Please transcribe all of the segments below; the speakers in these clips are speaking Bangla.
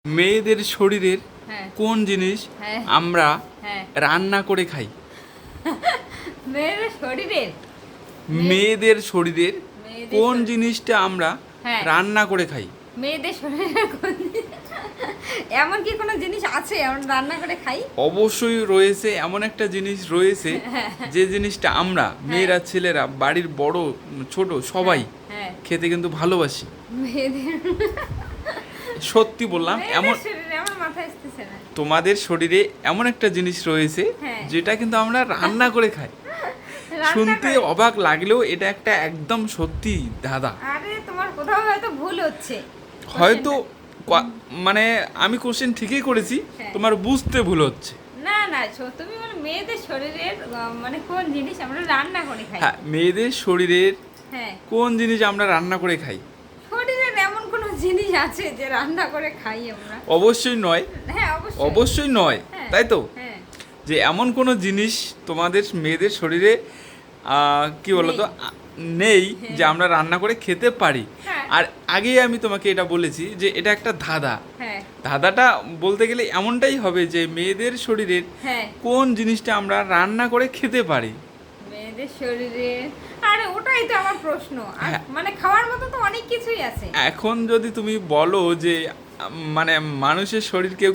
মেয়েদের শরীরের হ্যাঁ। কোন জিনিস হ্যাঁ। আমরা হ্যাঁ। রান্না করে খাই? মেয়েদের শরীরের মেয়েদের শরীরের মেয়েদের কোন শরীর- জিনিসটা আমরা হ্যাঁ। রান্না করে খাই? মেয়েদের শরীরে এমন কি কোনো জিনিস আছে আমরা রান্না করে খাই? অবশ্যই রয়েছে, এমন একটা জিনিস রয়েছে যে জিনিসটা আমরা মেয়েরা ছেলেরা বাড়ির বড় ছোট সবাই হ্যাঁ। খেতে কিন্তু ভালোবাসি। মেয়েদের সত্যি বললাম, এমন মেয়েদের শরীরে আমার মাথায় আসতেছে না। তোমাদের শরীরে এমন একটা জিনিস রয়েছে হ্যাঁ। যেটা কিন্তু আমরা রান্না করে খাই। রান্না শুনতে করে- অবাক লাগলেও এটা একটা একদম সত্যি দাদা। আরে তোমার কোথাও হয়তো ভুল হচ্ছে। হয়তো মানে আমি কোশ্চেন ঠিকই করেছি, হ্যাঁ। তোমার বুঝতে ভুল হচ্ছে। না না, তুমি বলো মেয়েদের শরীরের মানে কোন জিনিস আমরা রান্না করে খাই? হ্যাঁ, মেয়েদের শরীরের হ্যাঁ। কোন জিনিস আমরা রান্না করে খাই? শরীরের এমন কোন জিনিস আছে যে রান্না করে খাই আমরা? অবশ্যই নয়, হ্যাঁ অবশ্যই। অবশ্যই নয়, হ্যাঁ। তাই তো? হ্যাঁ। যে এমন কোনো জিনিস তোমাদের মেয়েদের শরীরে কি বলতো নেই যে আমরা রান্না করে খেতে পারি। হ্যাঁ। আর আগেই আমি তোমাকে এটা বলেছি যে এটা একটা ধাঁধা। হ্যাঁ। ধাঁধাটা বলতে গেলে এমনটাই হবে যে মেয়েদের শরীরের হ্যাঁ। কোন জিনিসটা আমরা রান্না করে খেতে পারি। মেয়েদের শরীরে, আরে ওটাই তো আমার প্রশ্ন। আর হ্যাঁ। মানে খাওয়ার মতো তো অনেক কিছুই আছে। এখন যদি তুমি বলো যে মানে মানুষের শরীর কেউ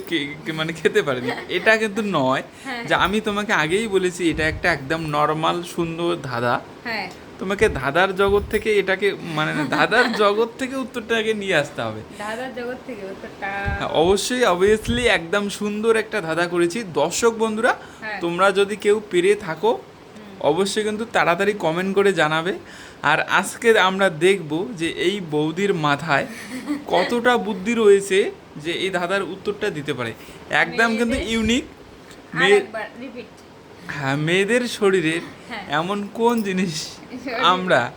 মানে খেতে পারেনি, এটা কিন্তু নয়। হ্যাঁ। যে আমি তোমাকে আগেই বলেছি এটা একটা একদম নর্মাল সুন্দর ধাঁধা। হ্যাঁ। তোমাকে ধাঁধার জগৎ থেকে এটাকে মানে ধাঁধার জগৎ থেকে উত্তরটাকে নিয়ে আসতে হবে। দাদার জগৎ থেকে উত্তরটা। হ্যাঁ, অবশ্যই অবভিয়াসলি একদম সুন্দর একটা ধাঁধা করেছি। দর্শক বন্ধুরা, হ্যাঁ। তোমরা যদি কেউ পেরে থাকো অবশ্যই কিন্তু তাড়াতাড়ি কমেন্ট করে জানাবে। আর আজকে আমরা দেখব যে এই বৌদির মাথায় কতটা বুদ্ধি রয়েছে যে এই ধাঁধার উত্তরটা দিতে পারে। একদম কিন্তু মেয়েদের- ইউনিক। আরেকবার রিপিট। হ্যাঁ, মেয়েদের শরীরের হ্যাঁ। এমন কোন জিনিস শরীরে- আমরা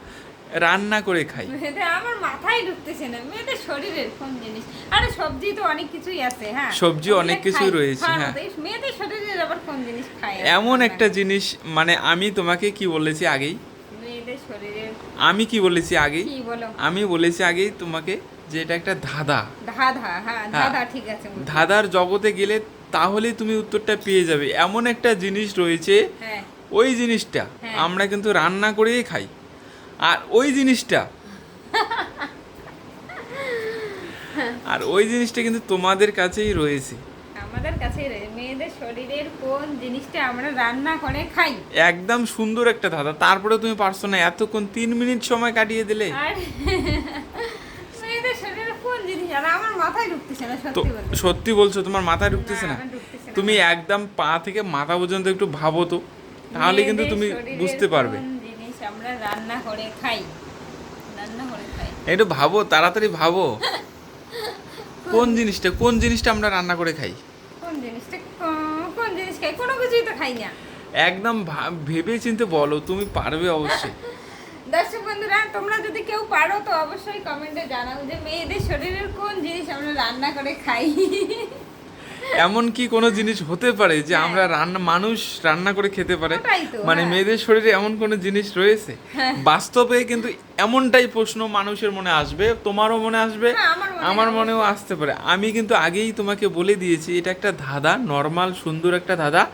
রান্না করে খাই? মেয়েদের আমার মাথায় ঢুকতেছে না। মেয়েদের শরীরের কোন জিনিস? আরে সবজি তো অনেক কিছুই আছে। হ্যাঁ, সবজি ওগুলো অনেক কিছুই খাই। রয়েছে, হ্যাঁ। মেয়েদের শরীরের আবার কোন জিনিস খাই? এমন একটা জিনিস, মানে আমি তোমাকে কি বলেছি আগেই, মেয়েদের শরীরের আমি কি বলেছি আগেই, কি বলো? আমি বলেছি আগেই তোমাকে যে এটা একটা ধাঁধা। ধাঁধা। হ্যাঁ ধাঁধা, ঠিক আছে। ধাঁধার জগতে গেলে তাহলে তুমি উত্তরটা পেয়ে যাবে। এমন একটা জিনিস রয়েছে, হ্যাঁ। ওই জিনিসটা হ্যাঁ। আমরা কিন্তু রান্না করেই খাই। আর ওই জিনিসটা কিন্তু তোমাদের কাছেই রয়েছে। আমাদের কাছে মেয়েদের শরীরের কোন জিনিসটা আমরা রান্না করে খাই? একদম সুন্দর একটা ধাঁধা, তারপরে তুমি পারছো না, এতক্ষণ 3 মিনিট সময় কাটিয়ে দিলে। আর মেয়েদের শরীরের কোন জিনিস আর আমার মাথায় ঢুকতেছে না, তো সত্যি বলতে। সত্যি বলছো, তোমার মাথায় ঢুকতেছে না? আমার ঢুকতেছে না। তুমি একদম পা থেকে মাথা পর্যন্ত একটু ভাবো তো, তাহলে কিন্তু মেয়েদের তুমি শরীরের বুঝতে পারবে। কোন জিনিস আমরা রান্না করে খাই? রান্না করে খাই। একটু ভাবো, তাড়াতাড়ি ভাবো। কোন জিনিসটা আমরা রান্না করে খাই? কোন জিনিসটা? কোন জিনিস খাই? কোনো কিছুই তো খাই না। একদম ভেবে চিন্তে বলো, তুমি পারবে অবশ্যই। দর্শক বন্ধুরা, তোমরা যদি কেউ পারো তো অবশ্যই কমেন্টে জানাও যে মেয়েদের শরীরের কোন জিনিস আমরা রান্না করে খাই। এমন কি কোনো জিনিস হতে পারে যে হ্যাঁ। আমরা মানুষ রান্না করে খেতে পারে? ওটাই তো, মানে হ্যাঁ। মেয়েদের শরীরে এমন কোনো জিনিস রয়েছে? বাস্তবে কিন্তু এমনটাই প্রশ্ন মানুষের মনে আসবে, তোমারও মনে আসবে, হ্যাঁ, আমার মনেও আসতে পারে। আমি কিন্তু আগেই তোমাকে বলে দিয়েছি এটা একটা ধাঁধা, নর্মাল সুন্দর একটা ধাঁধা।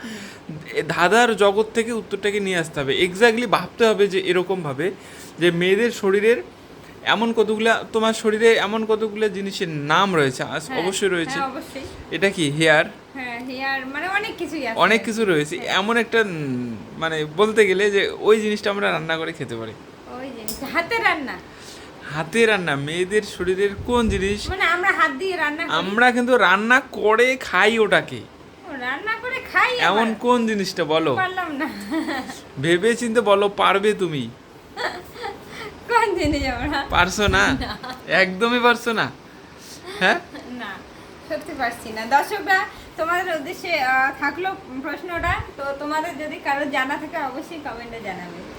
ধাঁধার জগৎ থেকে উত্তরটাকে নিয়ে আসতে হবে। এক্স্যাক্টলি ভাবতে হবে যে এরকম ভাবে যে মেয়েদের শরীরের এমন কতগুলা, তোমার শরীরে এমন কতগুলো জিনিসের নাম রয়েছে। হ্যাঁ, অবশ্যই রয়েছে। হ্যাঁ, অবশ্যই। এটা কি হেয়ার? হ্যাঁ, হেয়ার মানে অনেক কিছুই আছে। অনেক কিছু রয়েছে। এমন একটা মানে বলতে গেলে যে ওই জিনিসটা আমরা রান্না করে খেতে পারি। ওই জিনিস হাতে রান্না। হাতে রান্না মেয়েদের শরীরের কোন জিনিস? মানে আমরা হাত দিয়ে রান্না করি। আমরা কিন্তু রান্না করে খাই ওটাকে। ও, রান্না করে খাই এমন আবার? কোন জিনিসটা বলো, পারলাম না। ভেবে চিন্তে বলো, পারবে তুমি? কোন জিনিস আমরা? পারছো না? একদমই পারছো না? হ্যাঁ, না, সত্যি পারছি না। দর্শকরা, তোমাদের উদ্দেশ্যে থাকলো প্রশ্নটা। তো তোমাদের যদি কারো জানা থাকে অবশ্যই কমেন্টে জানাবে।